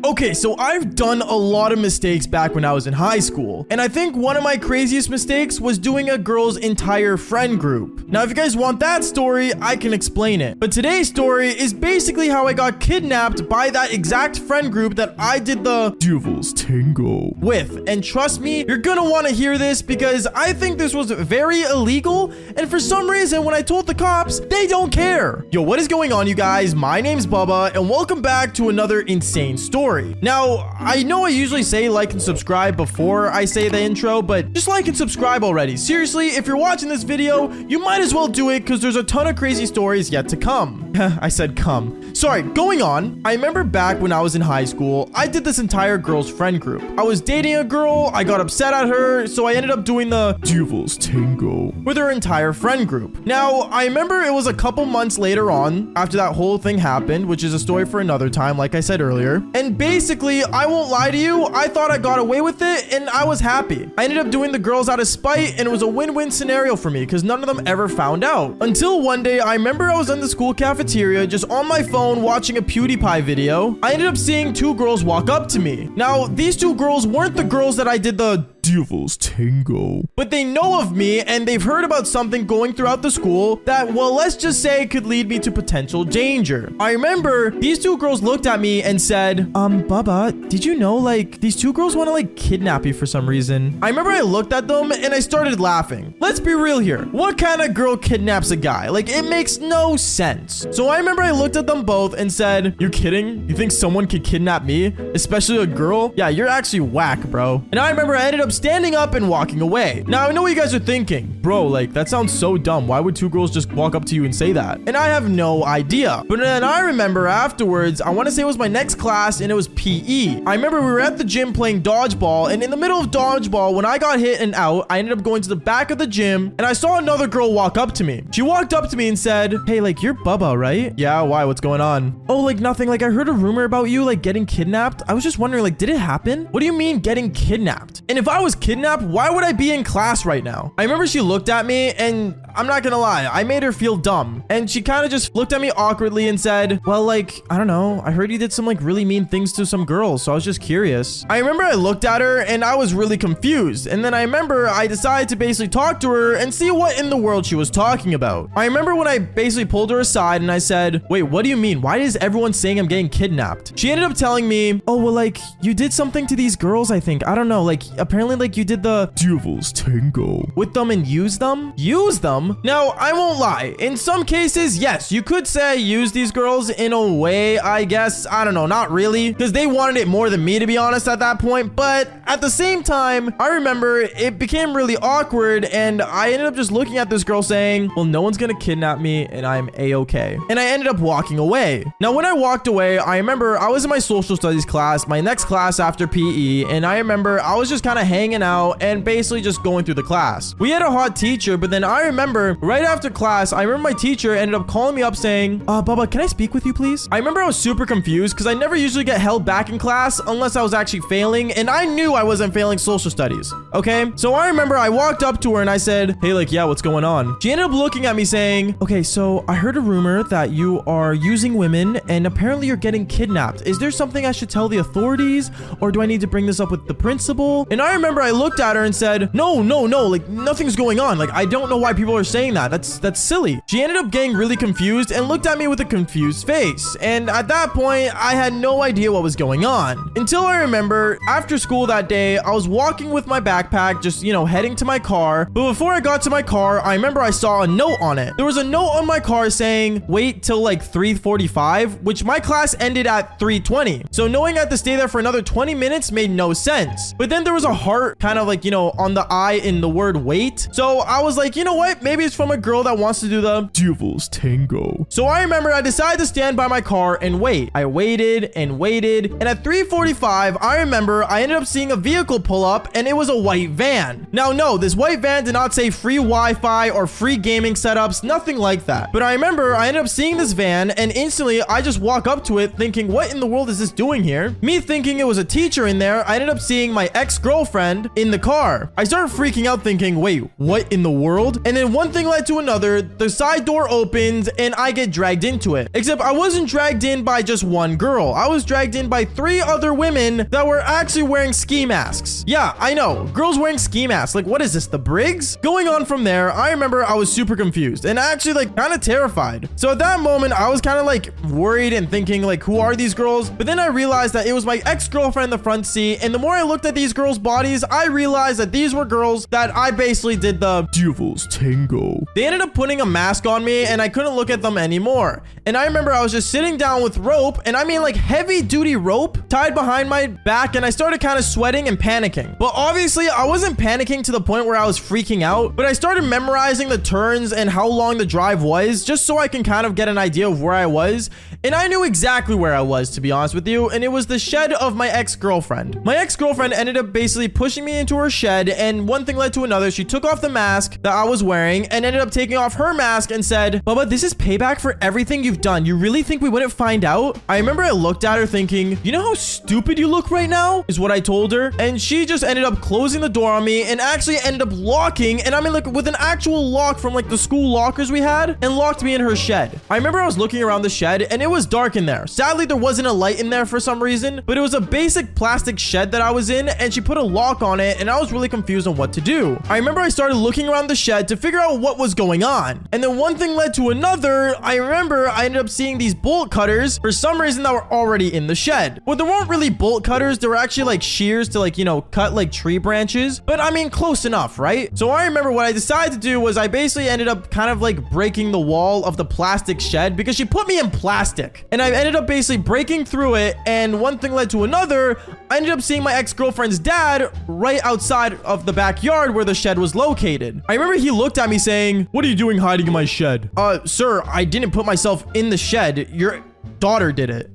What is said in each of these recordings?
Okay, so I've done a lot of mistakes back when I was in high school, and I think one of my craziest mistakes was doing a girl's entire friend group. Now, if you guys want that story, I can explain it. But today's story is basically how I got kidnapped by that exact friend group that I did the Devil's Tango with. And trust me, you're gonna want to hear this because I think this was very illegal, and for some reason, when I told the cops, they don't care. Yo, what is going on, you guys? My name's Bubba, and welcome back to another insane story. Now, I know I usually say like and subscribe before I say the intro, but just like and subscribe already. Seriously, if you're watching this video, you might as well do it because there's a ton of crazy stories yet to come. I said come. Sorry, going on. I remember back when I was in high school, I did this entire girl's friend group. I was dating a girl, I got upset at her, so I ended up doing the Devil's Tango with her entire friend group. Now, I remember it was a couple months later on after that whole thing happened, which is a story for another time, like I said earlier. And basically, I won't lie to you, I thought I got away with it and I was happy. I ended up doing the girls out of spite and it was a win-win scenario for me because none of them ever found out. Until one day, I remember I was in the school cafeteria just on my phone watching a PewDiePie video. I ended up seeing two girls walk up to me. Now, these two girls weren't the girls that I did the Devil's Tango, but they know of me and they've heard about something going throughout the school that, well, let's just say could lead me to potential danger. I remember these two girls looked at me and said, Bubba, did you know like these two girls want to like kidnap you for some reason? I remember I looked at them and I started laughing. Let's be real here. What kind of girl kidnaps a guy? Like, it makes no sense. So I remember I looked at them both and said, you're kidding? You think someone could kidnap me? Especially a girl? Yeah, you're actually whack, bro. And I remember I ended up standing up and walking away. Now, I know what you guys are thinking. Bro, like, that sounds so dumb. Why would two girls just walk up to you and say that? And I have no idea. But then I remember afterwards, I want to say it was my next class and it was PE. I remember we were at the gym playing dodgeball, and in the middle of dodgeball, when I got hit and out, I ended up going to the back of the gym and I saw another girl walk up to me. She walked up to me and said, hey, like, you're Bubba, right? Yeah, why? What's going on? Oh, like, nothing. Like, I heard a rumor about you, like, getting kidnapped. I was just wondering, like, did it happen? What do you mean getting kidnapped? And if I was kidnapped, why would I be in class right now? I remember she looked at me and I'm not gonna lie, I made her feel dumb. And she kind of just looked at me awkwardly and said, well, like, I don't know. I heard you did some like really mean things to some girls, so I was just curious. I remember I looked at her and I was really confused. And then I remember I decided to basically talk to her and see what in the world she was talking about. I remember when I basically pulled her aside and I said, wait, what do you mean? Why is everyone saying I'm getting kidnapped? She ended up telling me, oh, well, like, you did something to these girls, I think. I don't know. Like, apparently, like, you did the Devil's Tango with them and use them? Use them? Now, I won't lie. In some cases, yes, you could say I used these girls in a way, I guess. I don't know, not really, because they wanted it more than me, to be honest, at that point. But at the same time, I remember it became really awkward and I ended up just looking at this girl saying, well, no one's gonna kidnap me and I'm a-okay. And I ended up walking away. Now, when I walked away, I remember I was in my social studies class, my next class after PE, and I remember I was just kind of hanging out and basically just going through the class. We had a hot teacher, but then I remember right after class, I remember my teacher ended up calling me up saying, Bubba, can I speak with you, please? I remember I was super confused because I never usually get held back in class unless I was actually failing, and I knew I wasn't failing social studies, okay? So I remember I walked up to her and I said, hey, like, yeah, what's going on? She ended up looking at me saying, okay, so I heard a rumor that you are using women and apparently you're getting kidnapped. Is there something I should tell the authorities, or do I need to bring this up with the principal? And I remember I looked at her and said, no, like, nothing's going on. Like, I don't know why people are saying that. That's silly. She ended up getting really confused and looked at me with a confused face. And at that point, I had no idea what was going on. Until I remember, after school that day, I was walking with my backpack, just, you know, heading to my car. But before I got to my car, I remember I saw a note on it. There was a note on my car saying, wait till like 3:45, which my class ended at 3:20. So knowing I had to stay there for another 20 minutes made no sense. But then there was a heart kind of like, you know, on the I in the word wait. So I was like, you know what? Maybe it's from a girl that wants to do the Devil's Tango. So I remember I decided to stand by my car and wait. I waited and waited. And at 3:45, I remember I ended up seeing a vehicle pull up and it was a white van. Now, no, this white van did not say free Wi-Fi or free gaming setups, nothing like that. But I remember I ended up seeing this van and instantly I just walk up to it thinking, what in the world is this doing here? Me thinking it was a teacher in there, I ended up seeing my ex-girlfriend in the car. I started freaking out thinking, wait, what in the world? And then one thing led to another. The side door opens and I get dragged into it. Except I wasn't dragged in by just one girl. I was dragged in by 3 other women that were actually wearing ski masks. Yeah, I know. Girls wearing ski masks. Like, what is this, the Briggs? Going on from there, I remember I was super confused and actually like kind of terrified. So at that moment, I was kind of like worried and thinking like, who are these girls? But then I realized that it was my ex-girlfriend in the front seat. And the more I looked at these girls' bodies, I realized that these were girls that I basically did the devil's tango. They ended up putting a mask on me and I couldn't look at them anymore. And I remember I was just sitting down with rope, and I mean like heavy duty rope tied behind my back, and I started kind of sweating and panicking. But obviously I wasn't panicking to the point where I was freaking out, but I started memorizing the turns and how long the drive was just so I can kind of get an idea of where I was. And I knew exactly where I was, to be honest with you, and it was the shed of my ex-girlfriend. My ex-girlfriend ended up basically pushing me into her shed, and one thing led to another. She took off the mask that I was wearing and ended up taking off her mask and said, "Bubba, this is payback for everything you've done. You really think we wouldn't find out?" I remember I looked at her thinking, "You know how stupid you look right now?" is what I told her. And she just ended up closing the door on me and actually ended up locking, and I mean like with an actual lock from like the school lockers we had, and locked me in her shed. I remember I was looking around the shed and it was dark in there. Sadly, there wasn't a light in there for some reason, but it was a basic plastic shed that I was in, and she put a lock on it, and I was really confused on what to do. I remember I started looking around the shed to figure out what was going on, and then one thing led to another. I remember I ended up seeing these bolt cutters for some reason that were already in the shed. Well, they weren't really bolt cutters. They were actually like shears to like, you know, cut like tree branches, but I mean close enough, right? So I remember what I decided to do was I basically ended up kind of like breaking the wall of the plastic shed, because she put me in plastic, and I ended up basically breaking through it, and one thing led to another. I ended up seeing my ex-girlfriend's dad right outside of the backyard where the shed was located. I remember he looked at me saying, "What are you doing hiding in my shed?" Sir, I didn't put myself in the shed. Your daughter did it."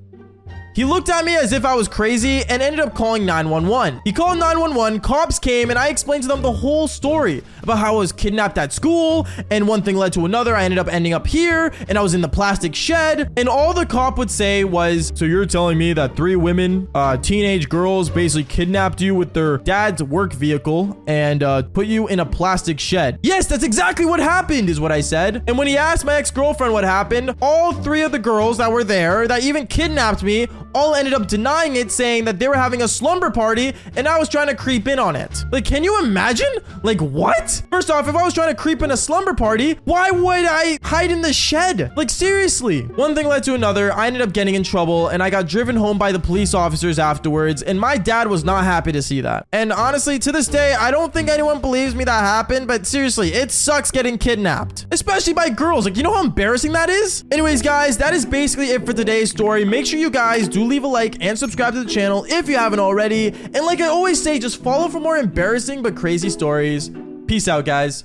He looked at me as if I was crazy and ended up calling 911. He called 911, cops came, and I explained to them the whole story about how I was kidnapped at school, and one thing led to another. I ended up ending up here, and I was in the plastic shed, and all the cop would say was, "So you're telling me that 3 women, teenage girls, basically kidnapped you with their dad's work vehicle and put you in a plastic shed?" "Yes, that's exactly what happened," is what I said. And when he asked my ex-girlfriend what happened, all 3 of the girls that were there that even kidnapped me all ended up denying it, saying that they were having a slumber party and I was trying to creep in on it. Like, can you imagine? Like, what? First off, if I was trying to creep in a slumber party, why would I hide in the shed? Like, seriously. One thing led to another. I ended up getting in trouble and I got driven home by the police officers afterwards, and my dad was not happy to see that. And honestly, to this day, I don't think anyone believes me that happened, but seriously, it sucks getting kidnapped, especially by girls. Like, you know how embarrassing that is? Anyways, guys, that is basically it for today's story. Make sure you guys do leave a like and subscribe to the channel if you haven't already. And like I always say, just follow for more embarrassing but crazy stories. Peace out, guys.